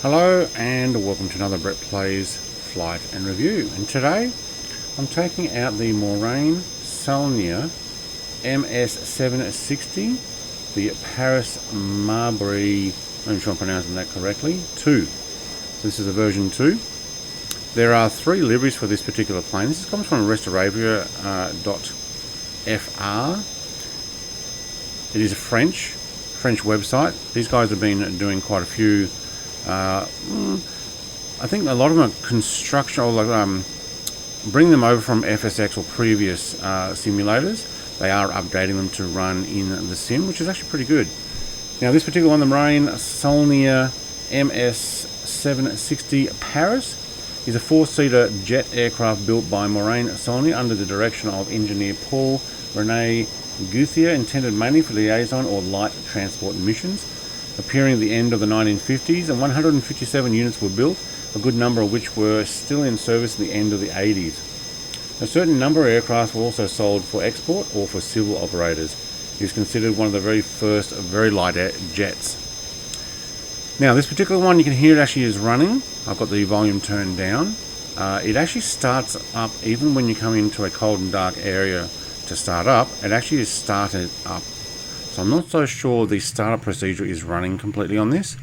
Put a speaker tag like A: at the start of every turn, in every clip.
A: Hello and welcome to another Brett Plays Flight and Review, and today I'm taking out the Morane Saulnier MS760, the Paris Marboré, I'm sure I'm pronouncing that correctly, 2. So this is a version 2. There are 3 liveries for this particular plane. This comes from Restauravia.fr. It is a French website. These guys have been doing quite a few I think a lot of them are construction, or bring them over from FSX or previous simulators. They are updating them to run in the sim, which is actually pretty good. Now this particular one, the Morane Saulnier MS760 Paris, is a 4-seater jet aircraft built by Morane Saulnier under the direction of engineer Paul Rene Gouthier, intended mainly for liaison or light transport missions. Appearing at the end of the 1950s, and 157 units were built, a good number of which were still in service at the end of the 80s. A certain number of aircraft were also sold for export or for civil operators. It is considered one of the very first very light jets. Now this particular one, you can hear it actually is running. I've got the volume turned down. It actually starts up even when you come into a cold and dark area to start up. It actually is started up. So I'm not so sure the startup procedure is running completely on this.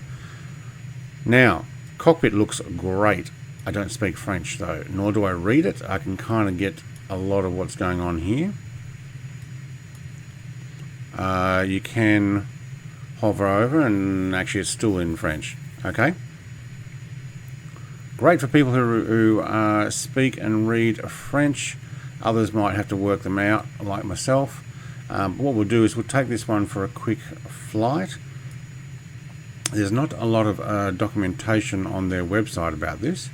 A: Now, cockpit looks great. I don't speak French though, nor do I read it. I can kind of get a lot of what's going on here. You can hover over and actually it's still in French. Okay. Great for people who speak and read French. Others might have to work them out, like myself. What we'll do is we'll take this one for a quick flight. There's not a lot of documentation on their website about this.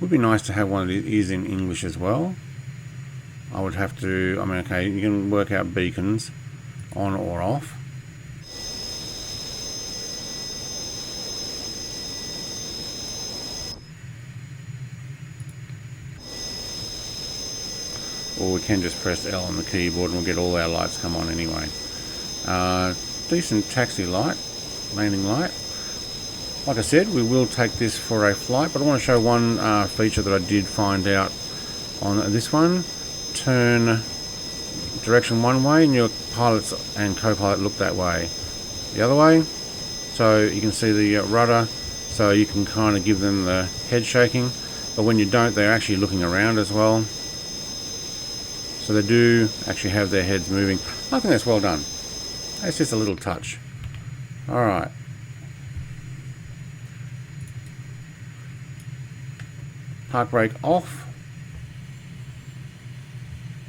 A: Would be nice to have one that is in English as well. I would have to, okay, you can work out beacons on or off. Or we can just press L on the keyboard and we'll get all our lights come on anyway. Decent taxi light, landing light. Like I said, we will take this for a flight, but I want to show one feature that I did find out on this one. Turn direction one way and your pilots and co-pilot look that way. The other way, so you can see the rudder, so you can kind of give them the head shaking, but when you don't, they're actually looking around as well. So they do actually have their heads moving. I think that's well done. That's just a little touch. Alright. Park brake off.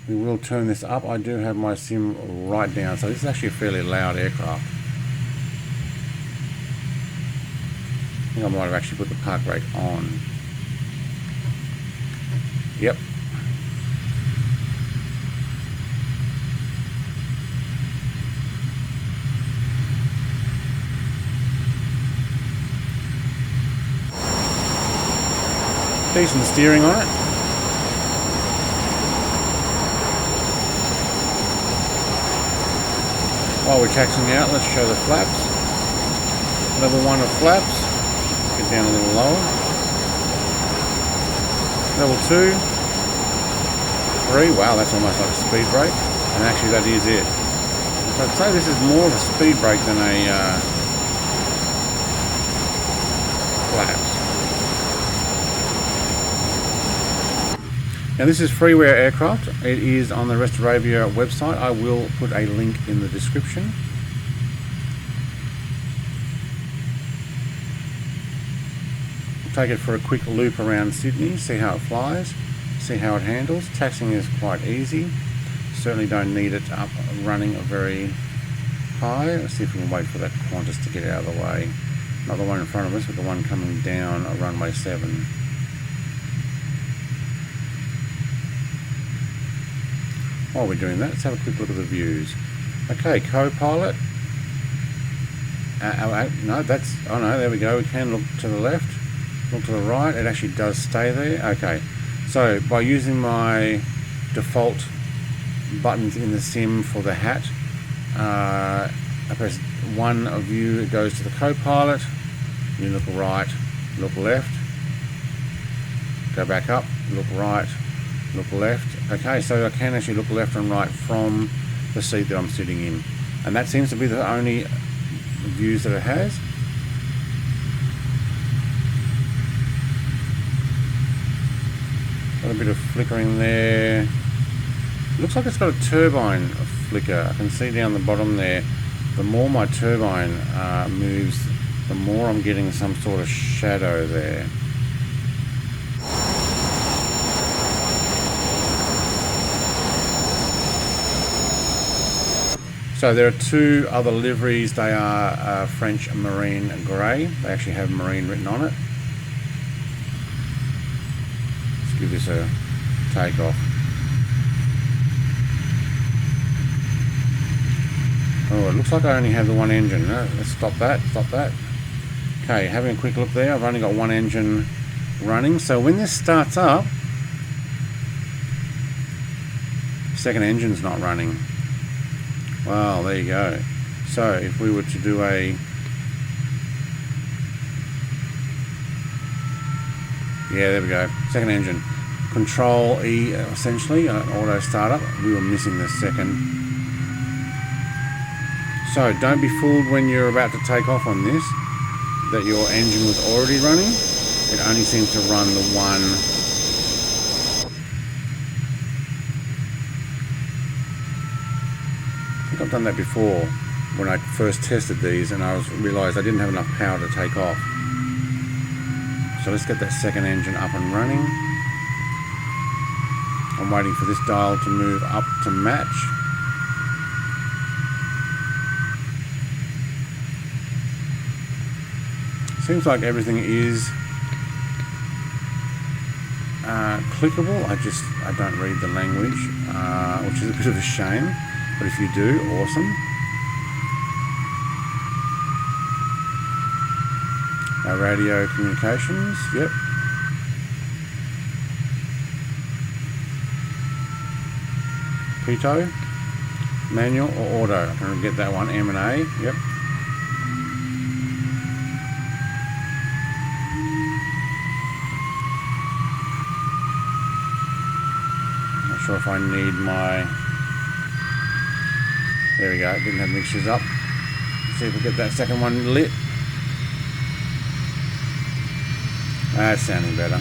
A: We will turn this up. I do have my sim right down, so this is actually a fairly loud aircraft. I think I might have actually put the park brake on. Yep. Decent steering on it. While we're taxiing out, let's show the flaps. Level 1 of flaps. Get down a little lower. Level 2. 3. Wow, that's almost like a speed brake. And actually that is it. So I'd say this is more of a speed brake than a flaps. Now this is Freeware aircraft. It is on the Restauravia website. I will put a link in the description. Take it for a quick loop around Sydney, see how it flies, see how it handles. Taxiing is quite easy. Certainly don't need it up running very high. Let's see if we can wait for that Qantas to get out of the way. Not the one in front of us, but the one coming down runway 7. While we're doing that, let's have a quick look at the views. Okay, co-pilot. No, that's, oh no, there we go. We can look to the left, look to the right. It actually does stay there. Okay, so by using my default buttons in the sim for the hat, I press one view, it goes to the co-pilot. You look right, look left, go back up, look right, look left. Okay, so I can actually look left and right from the seat that I'm sitting in, and that seems to be the only views that it has. Got a bit of flickering there. Looks like it's got a turbine flicker. I can see down the bottom there. The more my turbine moves, the more I'm getting some sort of shadow there. So there are two other liveries. They are French marine grey. They actually have marine written on it. Let's give this a takeoff. Oh, it looks like I only have the one engine. No, let's stop that, stop that. Okay, having a quick look there, I've only got one engine running. So when this starts up, second engine's not running. Well, there you go. So if we were to do a... Yeah, there we go. Second engine. Control E, essentially, auto startup. We were missing the second. So don't be fooled when you're about to take off on this that your engine was already running. It only seems to run the one. I think I've done that before when I first tested these, and I realised I didn't have enough power to take off. So let's get that second engine up and running. I'm waiting for this dial to move up to match. Seems like everything is clickable. I don't read the language, which is a bit of a shame, but if you do, awesome. Our radio communications, yep. Pitot, manual or auto. I can get that one, M and A, yep. Sure if I need my... There we go, didn't have mixtures up. Let's see if we get that second one lit. That's sounding better.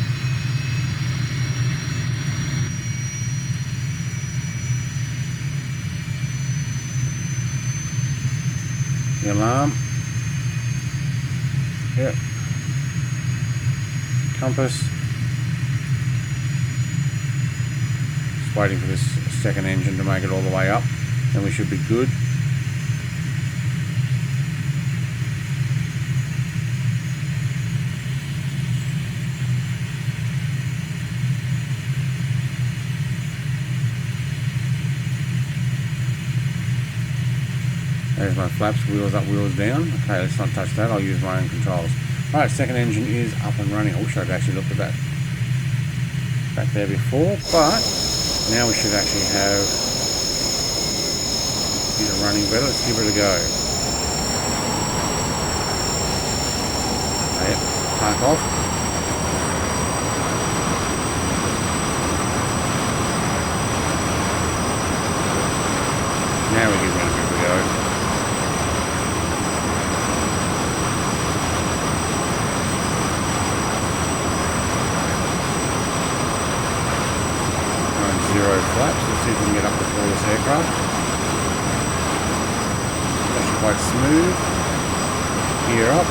A: The alarm. Yep. Compass. Waiting for this second engine to make it all the way up, then we should be good. There's my flaps, wheels up, wheels down. Okay, let's not touch that, I'll use my own controls. Alright, second engine is up and running. I wish I'd actually looked at that back there before, but now we should actually have it running better. Let's give it a go. Yep, park off. Now we give it a bit of a go. Zero flaps. Let's see if we can get up before this aircraft. It's actually quite smooth. Gear up.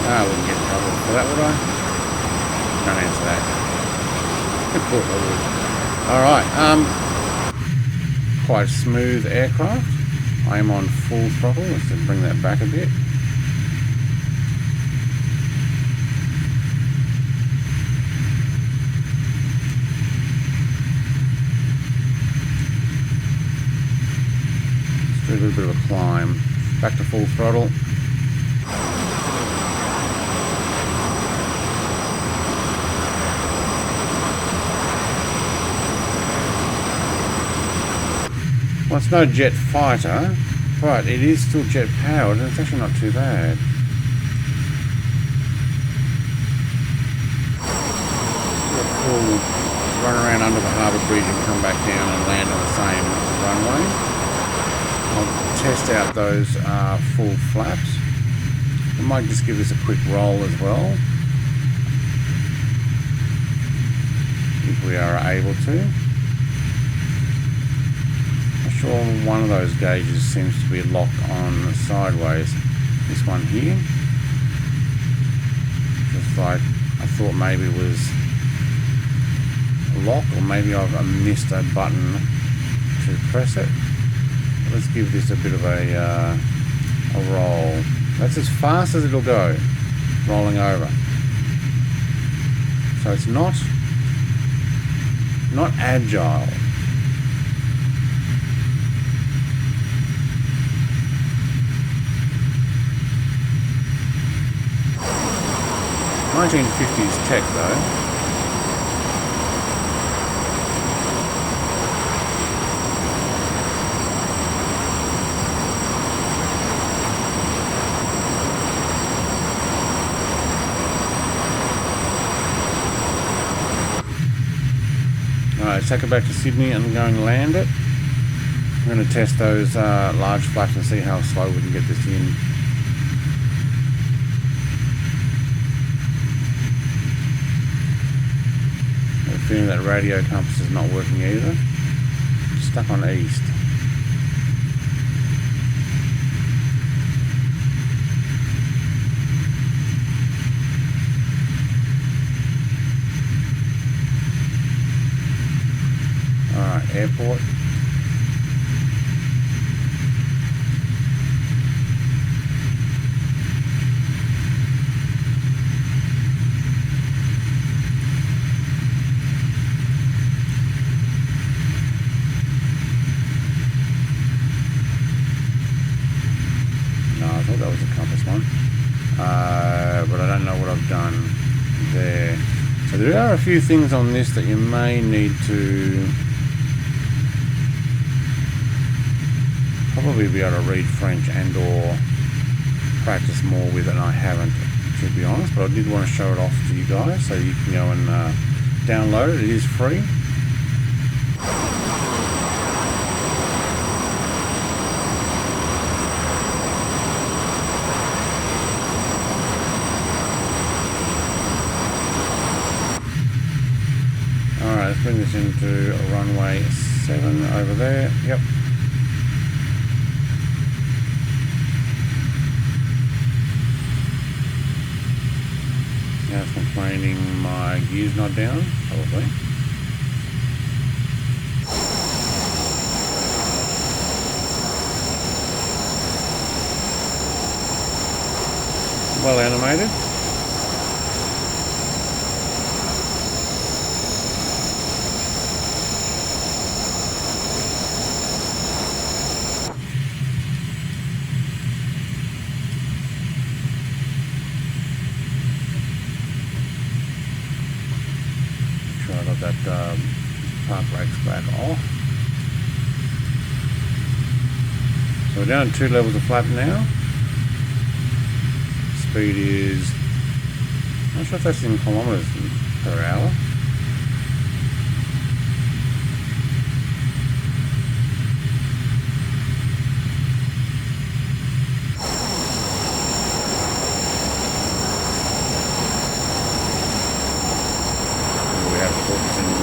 A: I wouldn't get in trouble for that, would I? Don't answer that. Of course I would. Alright, quite smooth aircraft. I am on full throttle. Let's just bring that back a bit. Do a little bit of a climb. Back to full throttle. Well, it's no jet fighter, but it is still jet powered and it's actually not too bad. Do a full run around under the harbour bridge and come back down and land on the same runway. I'll test out those full flaps. I might just give this a quick roll as well, if we are able to. I'm sure one of those gauges seems to be locked on sideways. This one here. Just like I thought maybe it was locked, or maybe I've missed a button to press it. Let's give this a bit of a roll. That's as fast as it'll go, rolling over. So it's not agile. "1950s tech though." Alright, take it back to Sydney and I'm going to land it. I'm going to test those large flaps and see how slow we can get this in. I have a feeling that radio compass is not working either. It's stuck on east. Alright, airport. No, I thought that was a compass one. But I don't know what I've done there. So there are a few things on this that you may need to probably be able to read French and or practice more with it, and I haven't, to be honest, but I did want to show it off to you guys so you can go and download it. It is free. Alright, let's bring this into runway 7 over there. Yep. Now it's complaining my gear's not down, probably. Well animated. That park brakes back off. So we're down 2 levels of flap now. Speed is, I'm not sure if that's in kilometers per hour.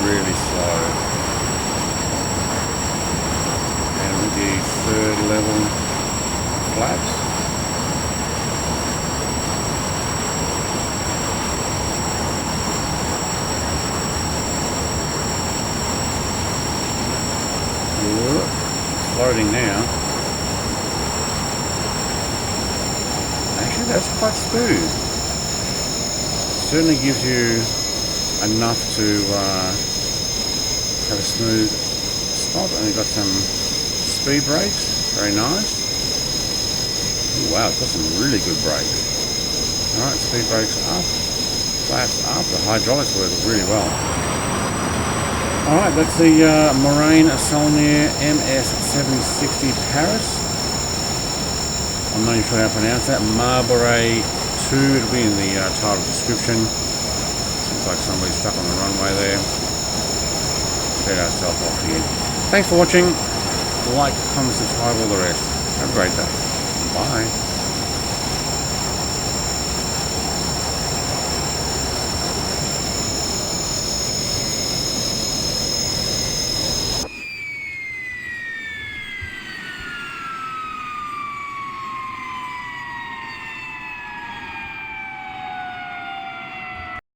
A: Really slow, and with the 3rd level flaps, floating now. Actually, that's quite smooth. Certainly gives you enough to have a smooth stop, and we've got some speed brakes, very nice. Ooh, wow, it's got some really good brakes. Alright, speed brakes up, flaps up, the hydraulics work really well. Alright, that's the Morane Saulnier MS760 Paris. I'm not even sure how to pronounce that. Marboré 2, it'll be in the title description. Looks like somebody's stuck on the runway there. Set ourselves off here. Thanks for watching. Like, comment, subscribe, all the rest. Have a great day. Bye.